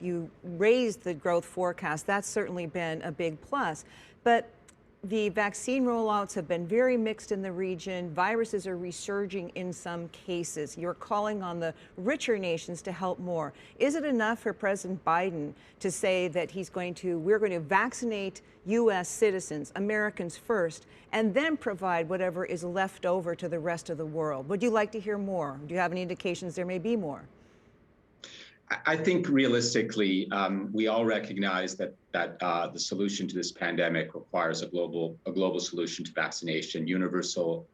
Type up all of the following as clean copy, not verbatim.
you raised the growth forecast. That's certainly been a big plus. But the vaccine rollouts have been very mixed in the region. Viruses are resurging in some cases. You're calling on the richer nations to help more. Is it enough for President Biden to say that we're going to vaccinate U.S. citizens, Americans first, and then provide whatever is left over to the rest of the world? Would you like to hear more? Do you have any indications there may be more? I think realistically, we all recognize that the solution to this pandemic requires a global solution to vaccination, universal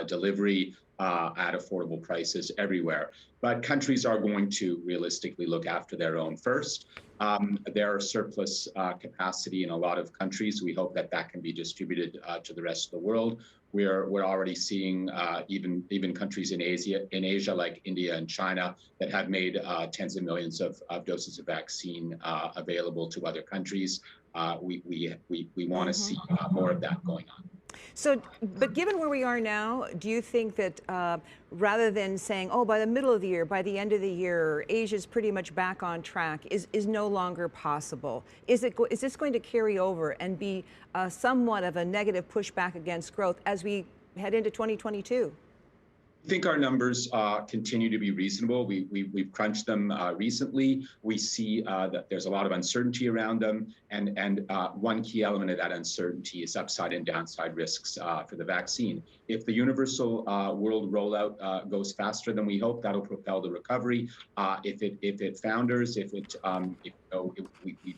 delivery at affordable prices everywhere. But countries are going to realistically look after their own first. There are surplus capacity in a lot of countries. We hope that can be distributed to the rest of the world. We're already seeing even countries in Asia like India and China that have made tens of millions of doses of vaccine available to other countries. We want to see more of that going on. So, but given where we are now, do you think that rather than saying, oh, by the middle of the year, by the end of the year, Asia's pretty much back on track, is no longer possible? Is this going to carry over and be somewhat of a negative pushback against growth as we head into 2022? I think our numbers continue to be reasonable. We've crunched them recently. We see that there's a lot of uncertainty around them, and one key element of that uncertainty is upside and downside risks for the vaccine. If the universal world rollout goes faster than we hope, that'll propel the recovery. If it founders, if we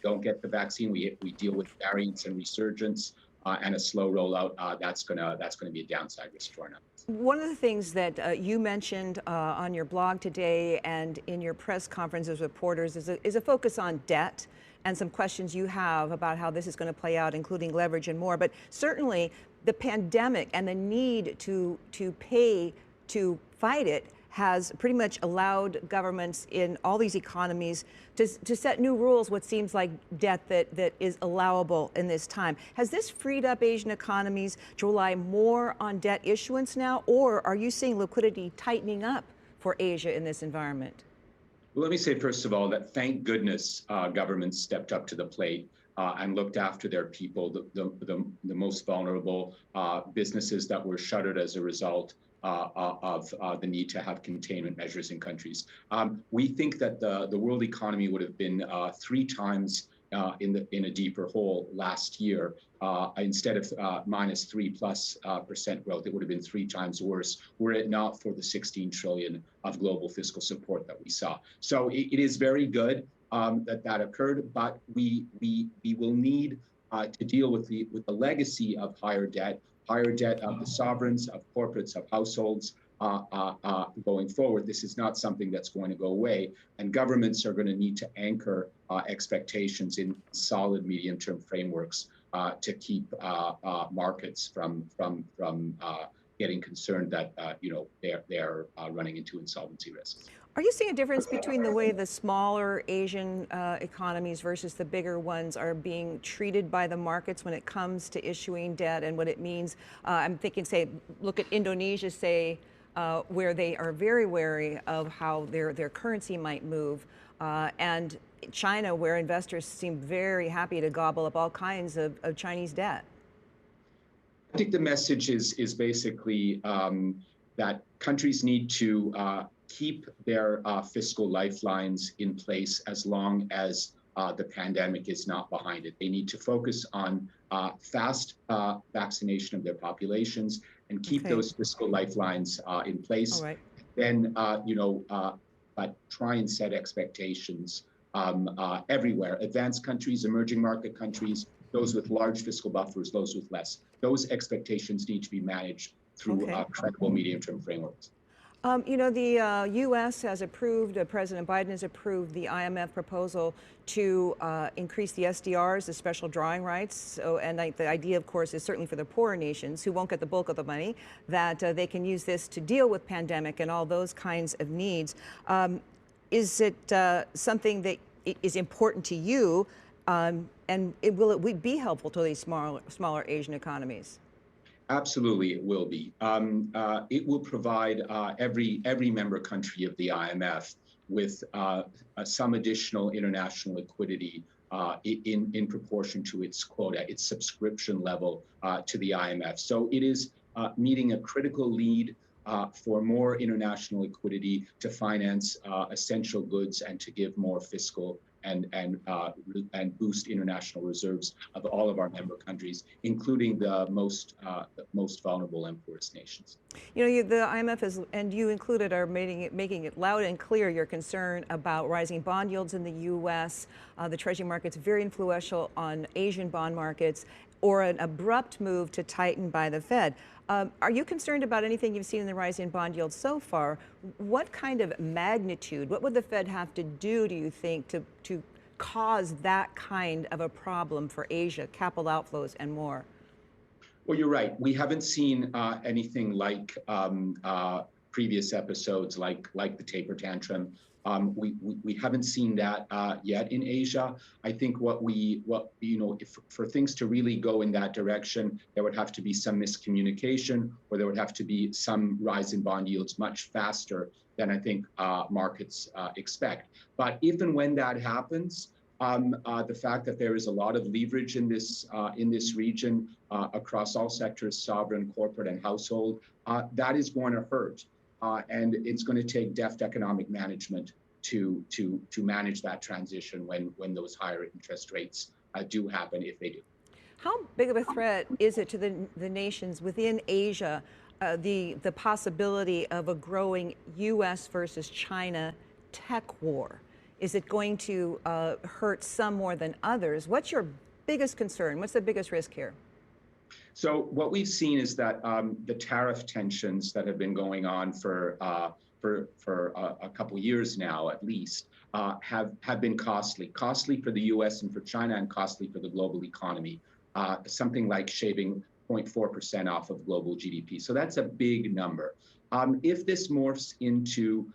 don't get the vaccine, we deal with variants and resurgence and a slow rollout, that's gonna be a downside risk for our numbers. One of the things that you mentioned on your blog today and in your press conference as reporters is a focus on debt and some questions you have about how this is going to play out, including leverage and more. But certainly the pandemic and the need to pay to fight it has pretty much allowed governments in all these economies to set new rules, what seems like debt that is allowable in this time. Has this freed up Asian economies to rely more on debt issuance now, or are you seeing liquidity tightening up for Asia in this environment? Well, let me say, first of all, that thank goodness governments stepped up to the plate and looked after their people, the most vulnerable businesses that were shuttered as a result of the need to have containment measures in countries. We think that the world economy would have been 3 times in a deeper hole last year. Instead of -3+% growth, it would have been 3 times worse were it not for the 16 trillion of global fiscal support that we saw. So it is very good that occurred, but we will need to deal with the legacy of higher debt of the sovereigns, of corporates, of households going forward. This is not something that's going to go away, and governments are going to need to anchor expectations in solid medium-term frameworks to keep markets from getting concerned that they're running into insolvency risks. Are you seeing a difference between the way the smaller Asian economies versus the bigger ones are being treated by the markets when it comes to issuing debt and what it means? I'm thinking, say, look at Indonesia, say, where they are very wary of how their currency might move, and China, where investors seem very happy to gobble up all kinds of Chinese debt. I think the message is basically that countries need to keep their fiscal lifelines in place as long as the pandemic is not behind it. They need to focus on fast vaccination of their populations and keep those fiscal lifelines in place. All right. Then, but try and set expectations everywhere. Advanced countries, emerging market countries, those with large fiscal buffers, those with less. Those expectations need to be managed through credible medium-term frameworks. The U.S. has approved, President Biden has approved the IMF proposal to increase the SDRs, the special drawing rights. So, and the idea, of course, is certainly for the poorer nations who won't get the bulk of the money, that they can use this to deal with pandemic and all those kinds of needs. Is it something that is important to you, and will it be helpful to these smaller Asian economies? Absolutely, it will be. It will provide every member country of the IMF with some additional international liquidity in proportion to its quota, its subscription level to the IMF. So it is meeting a critical need for more international liquidity to finance essential goods and to give more fiscal and boost international reserves of all of our member countries, including the most vulnerable and poorest nations. You know, the IMF is, and you included, are making it loud and clear your concern about rising bond yields in the U.S. The Treasury market's very influential on Asian bond markets, or an abrupt move to tighten by the Fed. Are you concerned about anything you've seen in the rise in bond yields so far? What kind of magnitude, what would the Fed have to do, do you think, to cause that kind of a problem for Asia, capital outflows and more? Well, you're right. We haven't seen anything like previous episodes, like the taper tantrum. We haven't seen that yet in Asia. I think if for things to really go in that direction, there would have to be some miscommunication, or there would have to be some rise in bond yields much faster than I think markets expect. But if and when that happens, the fact that there is a lot of leverage in this region across all sectors, sovereign, corporate, and household, that is going to hurt. And it's going to take deft economic management to manage that transition when those higher interest rates do happen, if they do. How big of a threat is it to the nations within Asia, the possibility of a growing U.S. versus China tech war? Is it going to hurt some more than others? What's your biggest concern? What's the biggest risk here? So what we've seen is that the tariff tensions that have been going on for a couple years now, at least, have been costly for the U.S. and for China, and costly for the global economy. Something like shaving 0.4% off of global GDP. So that's a big number. If this morphs into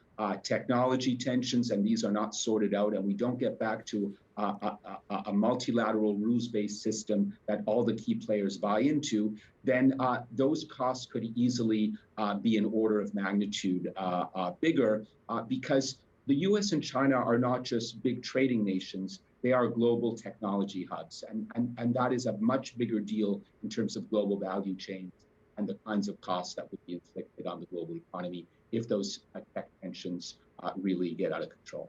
technology tensions, and these are not sorted out, and we don't get back to a multilateral rules-based system that all the key players buy into, then those costs could easily be an order of magnitude bigger, because the U.S. and China are not just big trading nations, they are global technology hubs. And that is a much bigger deal in terms of global value chains and the kinds of costs that would be inflicted on the global economy if those tech tensions really get out of control.